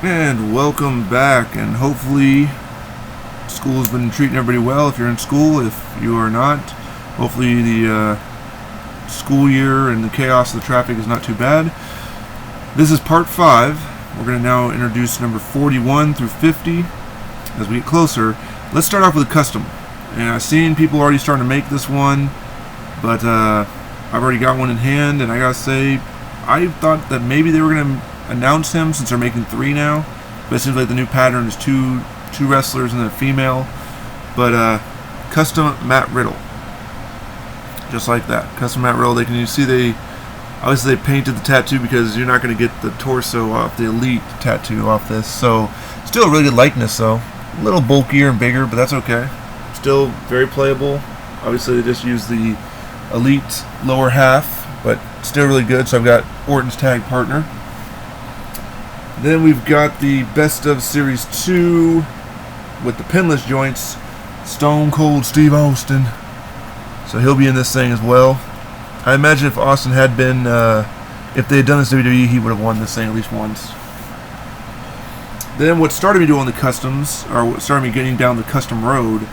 And welcome back, and hopefully school's been treating everybody well if you're in school. If you are not, hopefully the school year and the chaos of the traffic is not too bad. This is part 5. We're going to now introduce number 41 through 50 as we get closer. Let's start off with a custom. And I've seen people already starting to make this one, but I've already got one in hand, and I gotta say, I thought that maybe they were going to announce him since they're making 3 now, but it seems like the new pattern is two wrestlers and a female. But custom Matt Riddle, just like that. Custom Matt Riddle. You see they obviously they painted the tattoo because you're not going to get the torso off, the Elite tattoo off this. So still a really good likeness though. A little bulkier and bigger, but that's okay. Still very playable. Obviously they just use the Elite lower half, but still really good. So I've got Orton's tag partner. Then we've got the Best of Series 2 with the pinless joints, Stone Cold Steve Austin. So he'll be in this thing as well. I imagine if Austin had been, if they had done this WWE, he would have won this thing at least once. Then what started me doing the customs, or what started me getting down the custom road,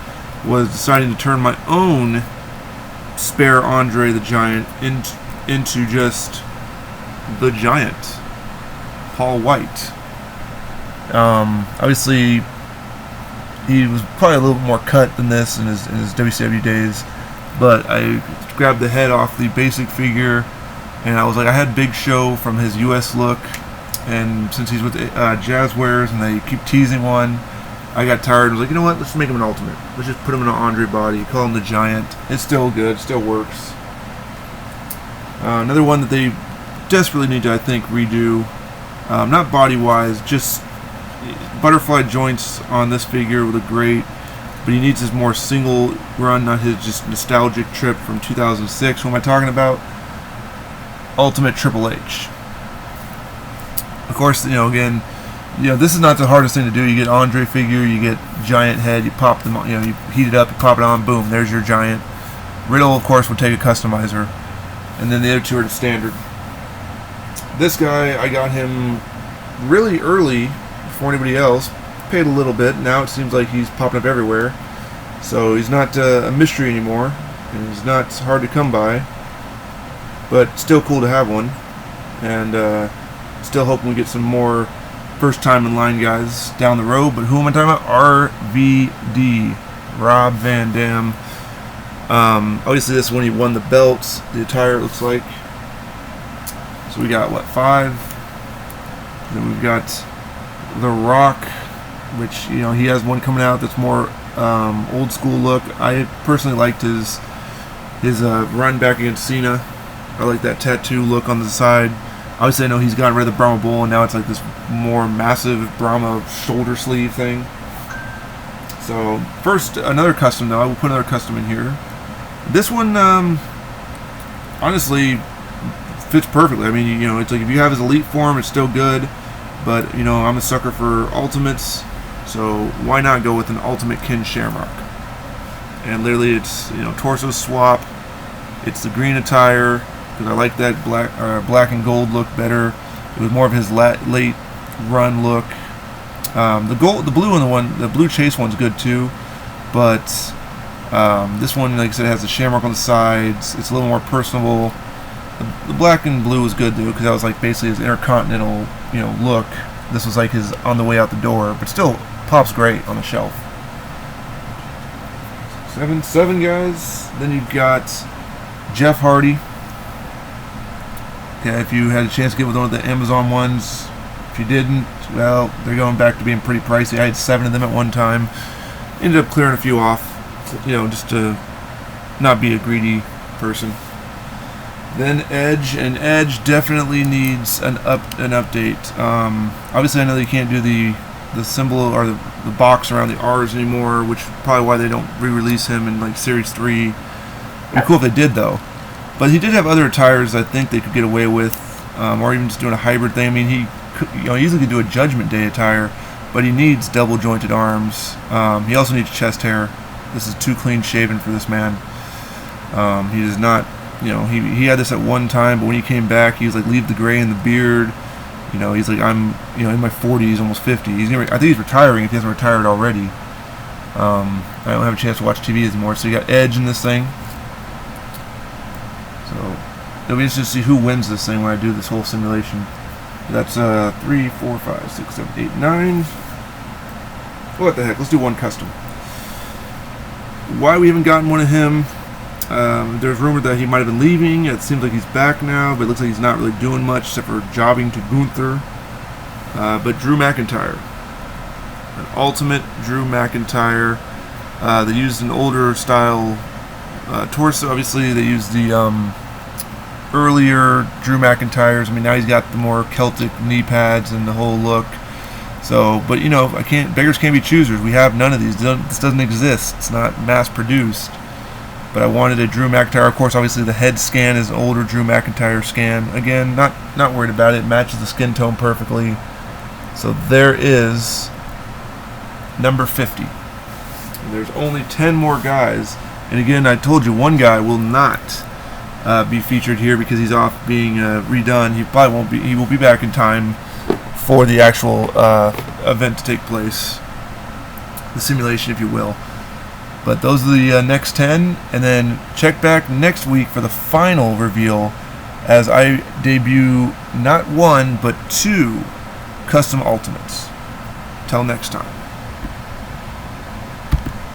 was deciding to turn my own spare Andre the Giant into just the Giant. Paul White. Obviously, he was probably a little bit more cut than this in his WCW days, but I grabbed the head off the basic figure, and I was like, I had Big Show from his US look, and since he's with Jazzwares and they keep teasing one, I got tired and was like, you know what, let's make him an Ultimate. Let's just put him in an Andre body, call him the Giant. It's still good, still works. Another one that they desperately need to, I think, redo. Not body-wise, just butterfly joints on this figure would look great, but he needs his more single run, not his just nostalgic trip from 2006. Who am I talking about? Ultimate Triple H. Of course, again, this is not the hardest thing to do. You get Andre figure, you get Giant head, you pop them, you heat it up, you pop it on, boom, there's your Giant. Riddle, of course, would take a customizer, and then the other two are the standard. This guy, I got him really early before anybody else. Paid a little bit. Now it seems like he's popping up everywhere. So he's not a mystery anymore. And he's not hard to come by. But still cool to have one. And still hoping we get some more first time in line guys down the road. But who am I talking about? RVD. Rob Van Dam. Obviously this one he won the belts. The attire it looks like. So we got, 5? Then we've got The Rock, which, he has one coming out that's more old school look. I personally liked his run back against Cena. I like that tattoo look on the side. Obviously I know he's gotten rid of the Brahma Bull, and now it's like this more massive Brahma shoulder sleeve thing. So, first, another custom though. I will put another custom in here. This one, honestly, fits perfectly. I mean, it's like if you have his Elite form, it's still good, but I'm a sucker for Ultimates, so why not go with an Ultimate Ken Shamrock? And literally, it's torso swap. It's the green attire because I like that black and gold look better. It was more of his late run look. The blue chase one's good too, but this one, like I said, has the Shamrock on the sides. It's a little more personable. The black and blue was good though, because that was like basically his intercontinental, look. This was like his on the way out the door, but still pops great on the shelf. 7 guys. Then you've got Jeff Hardy. Okay, if you had a chance to get with one of the Amazon ones, if you didn't, well, they're going back to being pretty pricey. I had 7 of them at one time. Ended up clearing a few off, just to not be a greedy person. Then Edge, and Edge definitely needs an update. Obviously, I know they can't do the symbol or the box around the R's anymore, which is probably why they don't re-release him in like Series 3. It'd be cool if they did though. But he did have other attires I think they could get away with, or even just doing a hybrid thing. I mean, he easily could do a Judgment Day attire, but he needs double jointed arms. He also needs chest hair. This is too clean shaven for this man. He does not. He had this at one time, but when he came back, he was like, leave the gray in the beard. You know, he's like, I'm, you know, in my 40s, almost 50. I think he's retiring if he hasn't retired already. I don't have a chance to watch TV anymore. So you got Edge in this thing. So it'll be interesting to see who wins this thing when I do this whole simulation. That's 3, 4, 5, 6, 7, 8, 9. What the heck? Let's do one custom. Why we haven't gotten one of him? There's rumor that he might have been leaving. It seems like he's back now, but it looks like he's not really doing much except for jobbing to Gunther. But Drew McIntyre, an ultimate Drew McIntyre. They used an older style torso. Obviously, they used the earlier Drew McIntyres. I mean, now he's got the more Celtic knee pads and the whole look. So, but you know, beggars can't be choosers. We have none of these. This doesn't exist. It's not mass produced. But I wanted a Drew McIntyre. Of course, obviously the head scan is an older Drew McIntyre scan. Again, not worried about it. It matches the skin tone perfectly. So there is number 50. And there's only 10 more guys. And again, I told you one guy will not be featured here because he's off being redone. He probably won't be. He will be back in time for the actual event to take place, the simulation, if you will. But those are the next 10, and then check back next week for the final reveal as I debut not 1 but 2 custom ultimates. Till next time.